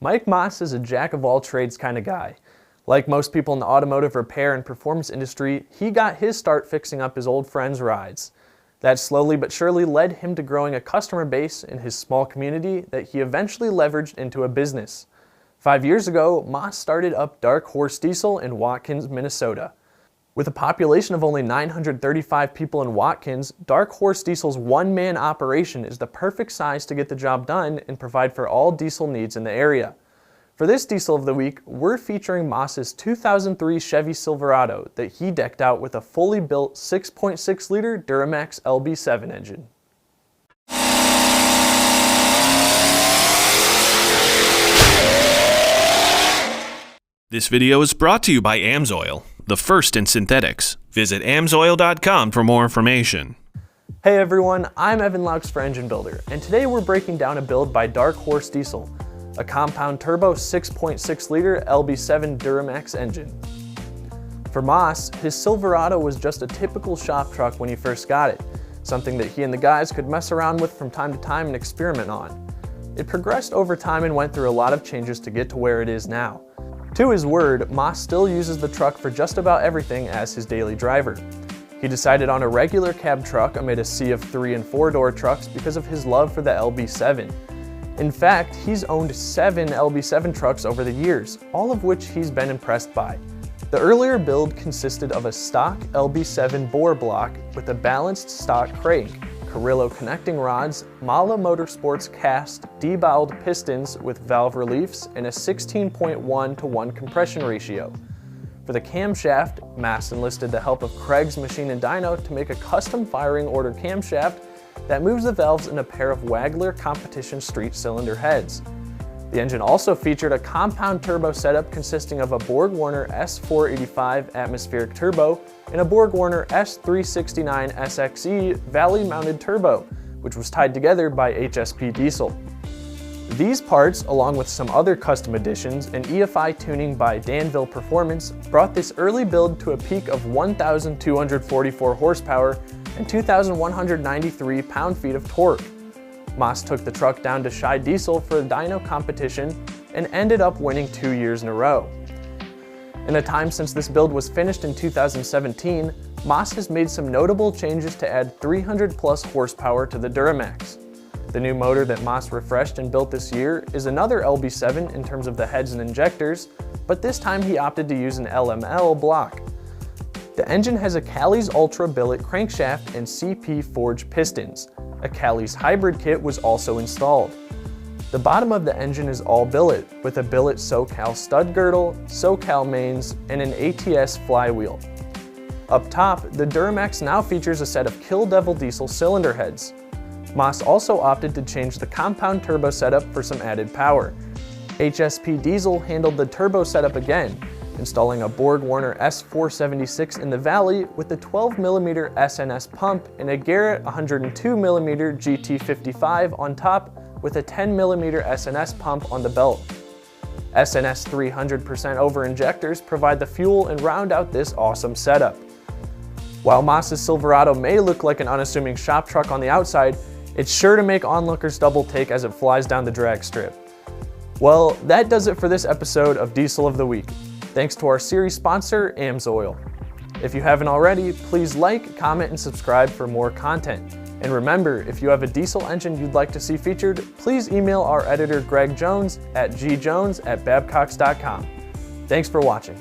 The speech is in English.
Mike Maas is a jack-of-all-trades kind of guy. Like most people in the automotive repair and performance industry, he got his start fixing up his old friends' rides. That slowly but surely led him to growing a customer base in his small community that he eventually leveraged into a business. 5 years ago, Maas started up Dark Horse Diesel in Watkins, Minnesota. With a population of only 935 people in Watkins, Dark Horse Diesel's one-man operation is the perfect size to get the job done and provide for all diesel needs in the area. For this Diesel of the Week, we're featuring Maas's 2003 Chevy Silverado that he decked out with a fully built 6.6-liter Duramax LB7 engine. This video is brought to you by AMSOIL, the first in synthetics. Visit AMSOIL.com for more information. Hey everyone, I'm Evan Laux for Engine Builder, and today we're breaking down a build by Dark Horse Diesel, a compound turbo 6.6-liter LB7 Duramax engine. For Maas, his Silverado was just a typical shop truck when he first got it, something that he and the guys could mess around with from time to time and experiment on. It progressed over time and went through a lot of changes to get to where it is now. To his word, Maas still uses the truck for just about everything as his daily driver. He decided on a regular cab truck amid a sea of 3- and 4-door trucks because of his love for the LB7. In fact, he's owned 7 LB7 trucks over the years, all of which he's been impressed by. The earlier build consisted of a stock LB7 bore block with a balanced stock crank, Carrillo connecting rods, Mala Motorsports cast deboweled pistons with valve reliefs, and a 16.1:1 compression ratio. For the camshaft, Maas enlisted the help of Craig's Machine and Dyno to make a custom firing order camshaft that moves the valves in a pair of Wagler competition street cylinder heads. The engine also featured a compound turbo setup consisting of a Borg-Warner S485 atmospheric turbo and a Borg-Warner S369 SXE valley-mounted turbo, which was tied together by HSP Diesel. These parts, along with some other custom additions and EFI tuning by Danville Performance, brought this early build to a peak of 1,244 horsepower and 2,193 pound-feet of torque. Maas took the truck down to Shy Diesel for a dyno competition and ended up winning 2 years in a row. In the time since this build was finished in 2017, Maas has made some notable changes to add 300+ horsepower to the Duramax. The new motor that Maas refreshed and built this year is another LB7 in terms of the heads and injectors, but this time he opted to use an LML block. The engine has a Callie's Ultra billet crankshaft and CP forged pistons. A Callie's hybrid kit was also installed. The bottom of the engine is all billet, with a billet SoCal stud girdle, SoCal mains, and an ATS flywheel. Up top, the Duramax now features a set of Kill Devil Diesel cylinder heads. Maas also opted to change the compound turbo setup for some added power. HSP Diesel handled the turbo setup again, installing a Borg-Warner S476 in the valley with a 12mm SNS pump and a Garrett 102mm GT55 on top with a 10mm SNS pump on the belt. SNS 300% over injectors provide the fuel and round out this awesome setup. While Maas's Silverado may look like an unassuming shop truck on the outside, it's sure to make onlookers double take as it flies down the drag strip. Well, that does it for this episode of Diesel of the Week. Thanks to our series sponsor, AMSOIL. If you haven't already, please like, comment, and subscribe for more content. And remember, if you have a diesel engine you'd like to see featured, please email our editor Greg Jones at gjones@babcocks.com. Thanks for watching.